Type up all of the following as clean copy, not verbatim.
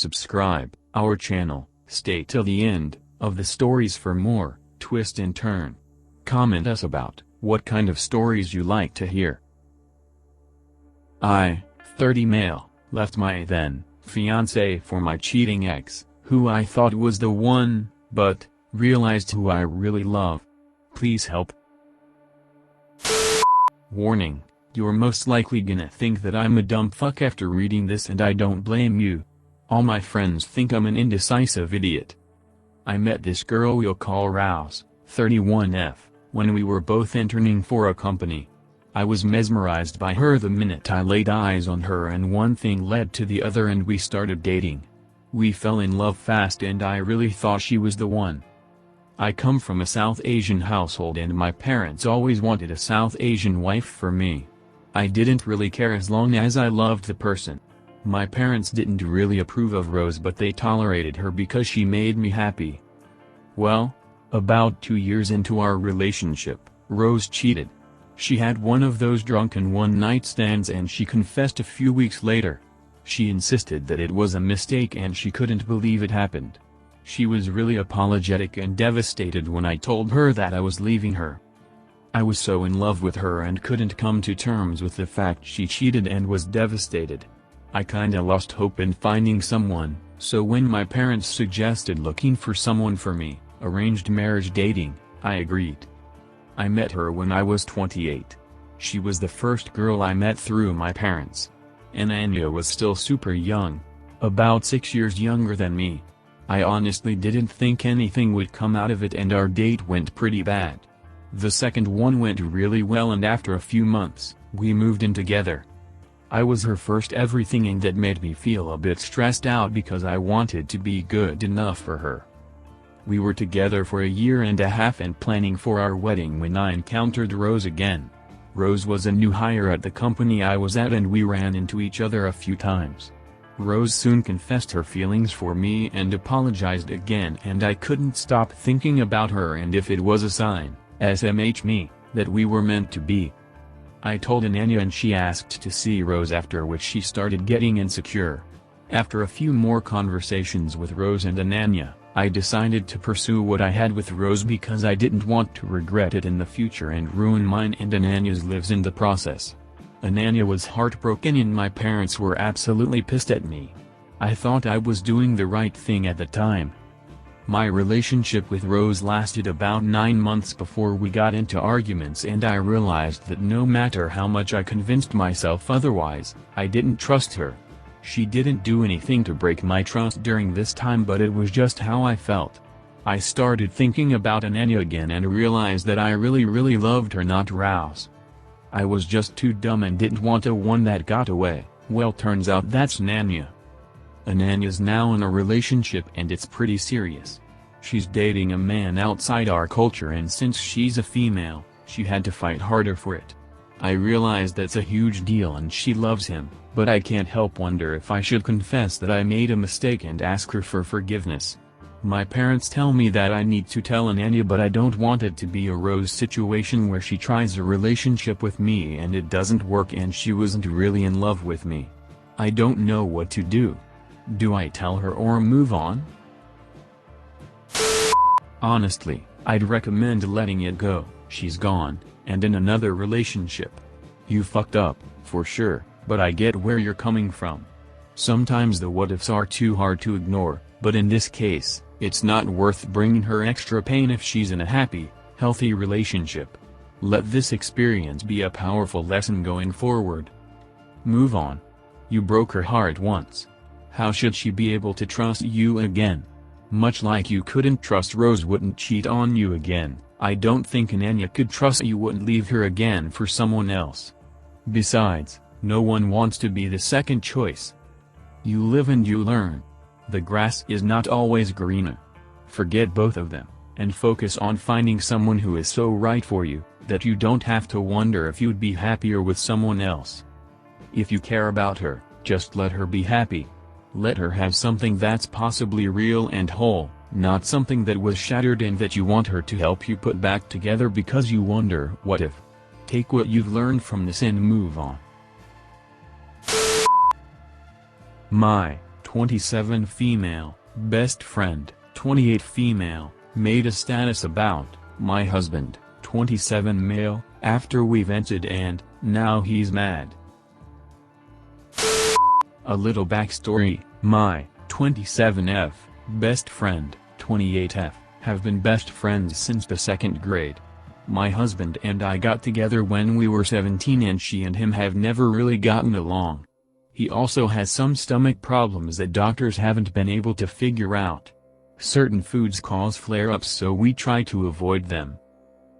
subscribe our channel, stay till the end of the stories for more twist and turn. Comment us about what kind of stories you like to hear. I, 30 male, left my then fiance for my cheating ex, who I thought was the one, but realized who I really love. Please help. Warning, you're most likely gonna think that I'm a dumb fuck after reading this, and I don't blame you. All my friends think I'm an indecisive idiot. I met this girl we'll call Rouse, 31F, when we were both interning for a company. I was mesmerized by her the minute I laid eyes on her, and one thing led to the other and we started dating. We fell in love fast and I really thought she was the one. I come from a South Asian household and my parents always wanted a South Asian wife for me. I didn't really care as long as I loved the person. My parents didn't really approve of Rose, but they tolerated her because she made me happy. Well, about 2 years into our relationship, Rose cheated. She had one of those drunken one-night stands and she confessed a few weeks later. She insisted that it was a mistake and she couldn't believe it happened. She was really apologetic and devastated when I told her that I was leaving her. I was so in love with her and couldn't come to terms with the fact she cheated and was devastated. I kinda lost hope in finding someone, so when my parents suggested looking for someone for me, arranged marriage dating, I agreed. I met her when I was 28. She was the first girl I met through my parents. And Anya was still super young. About 6 years younger than me. I honestly didn't think anything would come out of it and our date went pretty bad. The second one went really well and after a few months, we moved in together. I was her first everything and that made me feel a bit stressed out because I wanted to be good enough for her. We were together for a year and a half and planning for our wedding when I encountered Rose again. Rose was a new hire at the company I was at and we ran into each other a few times. Rose soon confessed her feelings for me and apologized again, and I couldn't stop thinking about her and if it was a sign, SMH me, that we were meant to be. I told Ananya and she asked to see Rose, after which she started getting insecure. After a few more conversations with Rose and Ananya, I decided to pursue what I had with Rose because I didn't want to regret it in the future and ruin mine and Ananya's lives in the process. Ananya was heartbroken and my parents were absolutely pissed at me. I thought I was doing the right thing at the time. My relationship with Rose lasted about 9 months before we got into arguments and I realized that no matter how much I convinced myself otherwise, I didn't trust her. She didn't do anything to break my trust during this time, but it was just how I felt. I started thinking about Ananya again and realized that I really loved her, not Rouse. I was just too dumb and didn't want a one that got away. Well, turns out that's Ananya. Ananya's now in a relationship and it's pretty serious. She's dating a man outside our culture and since she's a female, she had to fight harder for it. I realize that's a huge deal and she loves him, but I can't help wonder if I should confess that I made a mistake and ask her for forgiveness. My parents tell me that I need to tell Ananya, but I don't want it to be a Rose situation where she tries a relationship with me and it doesn't work and she wasn't really in love with me. I don't know what to do. Do I tell her or move on? Honestly, I'd recommend letting it go. She's gone, and in another relationship. You fucked up, for sure, but I get where you're coming from. Sometimes the what-ifs are too hard to ignore, but in this case, it's not worth bringing her extra pain if she's in a happy, healthy relationship. Let this experience be a powerful lesson going forward. Move on. You broke her heart once. How should she be able to trust you again? Much like you couldn't trust Rose wouldn't cheat on you again, I don't think Ananya could trust you wouldn't leave her again for someone else. Besides, no one wants to be the second choice. You live and you learn. The grass is not always greener. Forget both of them, and focus on finding someone who is so right for you, that you don't have to wonder if you'd be happier with someone else. If you care about her, just let her be happy. Let her have something that's possibly real and whole, not something that was shattered and that you want her to help you put back together because you wonder what if. Take what you've learned from this and move on. My 27 female, best friend, 28 female, made a status about, my husband, 27 male, after we vented and, now he's mad. A little backstory, my, 27F, best friend, 28F, have been best friends since the 2nd grade. My husband and I got together when we were 17 and she and him have never really gotten along. He also has some stomach problems that doctors haven't been able to figure out. Certain foods cause flare-ups, so we try to avoid them.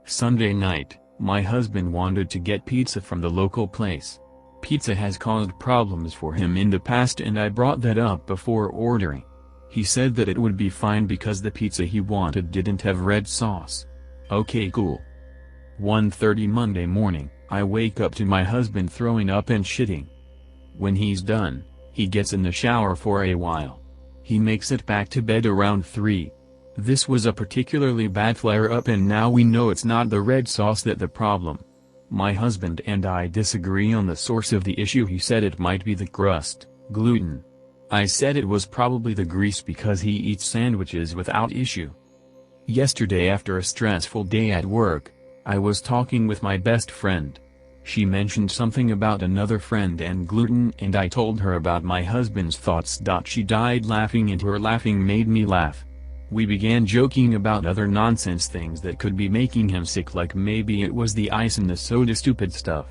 Sunday night, my husband wanted to get pizza from the local place. Pizza has caused problems for him in the past and I brought that up before ordering. He said that it would be fine because the pizza he wanted didn't have red sauce. Okay, cool. 1:30 Monday morning, I wake up to my husband throwing up and shitting. When he's done, he gets in the shower for a while. He makes it back to bed around 3. This was a particularly bad flare-up and now we know it's not the red sauce that's the problem. My husband and I disagree on the source of the issue. He said it might be the crust, gluten. I said it was probably the grease because he eats sandwiches without issue. Yesterday, after a stressful day at work, I was talking with my best friend. She mentioned something about another friend and gluten and I told her about my husband's thoughts. She died laughing and her laughing made me laugh. We began joking about other nonsense things that could be making him sick, like maybe it was the ice in the soda, stupid stuff.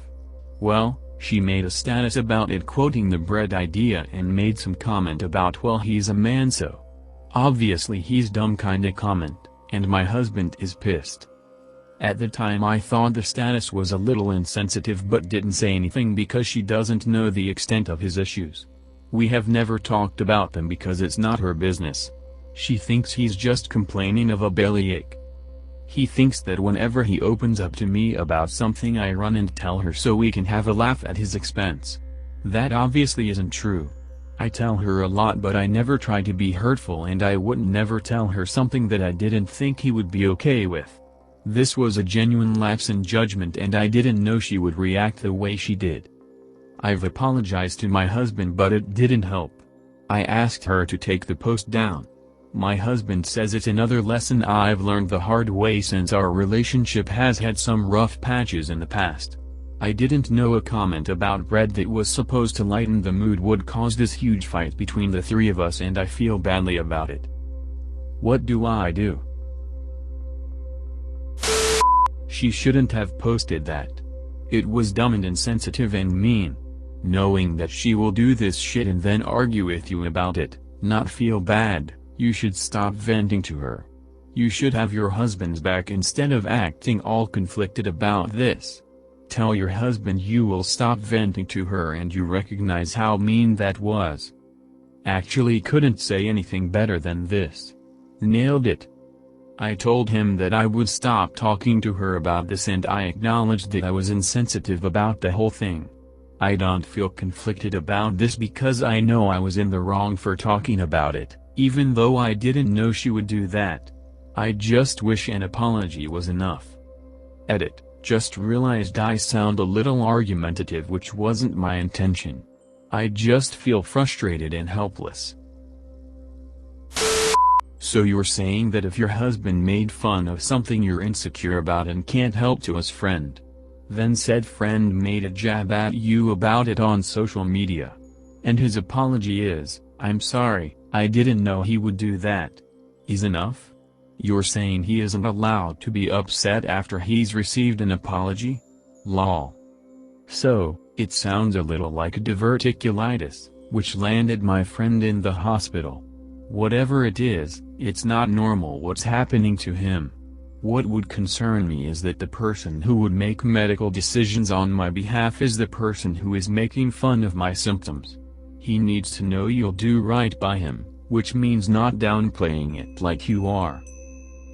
Well, she made a status about it quoting the bread idea and made some comment about, well, he's a man, so obviously he's dumb kinda comment, and my husband is pissed. At the time I thought the status was a little insensitive but didn't say anything because she doesn't know the extent of his issues. We have never talked about them because it's not her business. She thinks he's just complaining of a bellyache. He thinks that whenever he opens up to me about something I run and tell her so we can have a laugh at his expense. That obviously isn't true. I tell her a lot but I never try to be hurtful and I wouldn't never tell her something that I didn't think he would be okay with. This was a genuine lapse in judgment and I didn't know she would react the way she did. I've apologized to my husband but it didn't help. I asked her to take the post down. My husband says it's another lesson I've learned the hard way since our relationship has had some rough patches in the past. I didn't know a comment about bread that was supposed to lighten the mood would cause this huge fight between the three of us and I feel badly about it. What do I do? She shouldn't have posted that. It was dumb and insensitive and mean. Knowing that she will do this shit and then argue with you about it, not feel bad, you should stop venting to her. You should have your husband's back instead of acting all conflicted about this. Tell your husband you will stop venting to her and you recognize how mean that was. Actually couldn't say anything better than this. Nailed it. I told him that I would stop talking to her about this and I acknowledged that I was insensitive about the whole thing. I don't feel conflicted about this because I know I was in the wrong for talking about it, even though I didn't know she would do that. I just wish an apology was enough. Edit. Just realized I sound a little argumentative, which wasn't my intention. I just feel frustrated and helpless. So you're saying that if your husband made fun of something you're insecure about and can't help to his friend, then said friend made a jab at you about it on social media, and his apology is, "I'm sorry, I didn't know he would do that," is enough? You're saying he isn't allowed to be upset after he's received an apology? Lol. So, it sounds a little like diverticulitis, which landed my friend in the hospital. Whatever it is, it's not normal what's happening to him. What would concern me is that the person who would make medical decisions on my behalf is the person who is making fun of my symptoms. He needs to know you'll do right by him, which means not downplaying it like you are.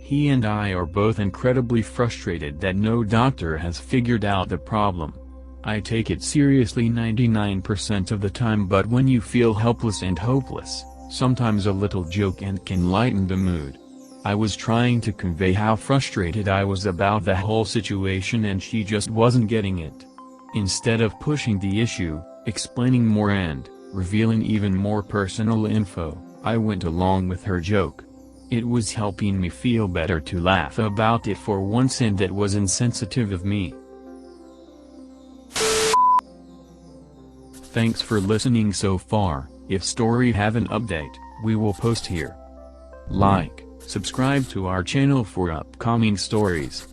He and I are both incredibly frustrated that no doctor has figured out the problem. I take it seriously 99% of the time, but when you feel helpless and hopeless, sometimes a little joke and can lighten the mood. I was trying to convey how frustrated I was about the whole situation and she just wasn't getting it. Instead of pushing the issue, explaining more and revealing even more personal info. I went along with her joke. It was helping me feel better to laugh about it for once, and that was insensitive of me. Thanks for listening so far. If story have an update, we will post here. Like, subscribe to our channel for upcoming stories.